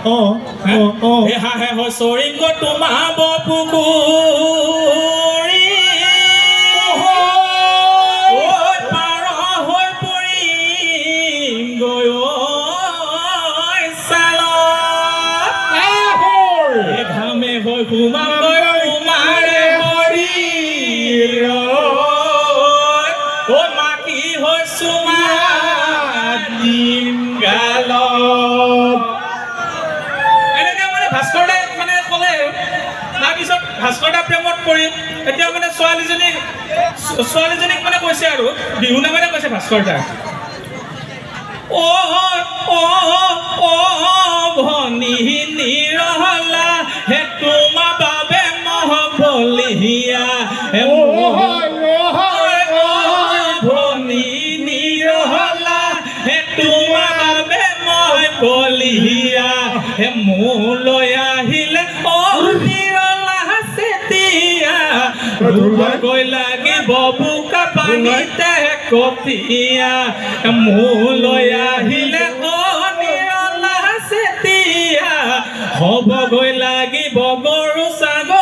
হাঁহে হয় চৰিংগ তোমাৰ বপুকুৰি পাৰ হৈ পৰিম গৈ চাল ঘামে হৈ ঘুমাম গৈ তোমাৰে শৰীৰ মাকি হৈ চুমা দিম গালত ভাস্কৰ দাই মানে ক'লে তাৰপিছত ভাস্কৰ দা প্ৰেমত পৰি এতিয়া মানে ছোৱালীজনীক মানে কৈছে আৰু বিহু নামেৰে কৈছে ভাস্কৰ দা ভনী নিৰহলা হে তোমাৰ বাবে মহ বলিয়া ভনী নিৰহলা হে তোমাৰ বাবে মই বলিয়া হে মোলৈ আহিলে নিৰলা চেতিয়া গৈ লাগিব বোকা পানীতে কঠীয়া মোলৈ আহিলে নিৰলা চেতিয়া হ'ব গৈ লাগিব গৰু ছাগলী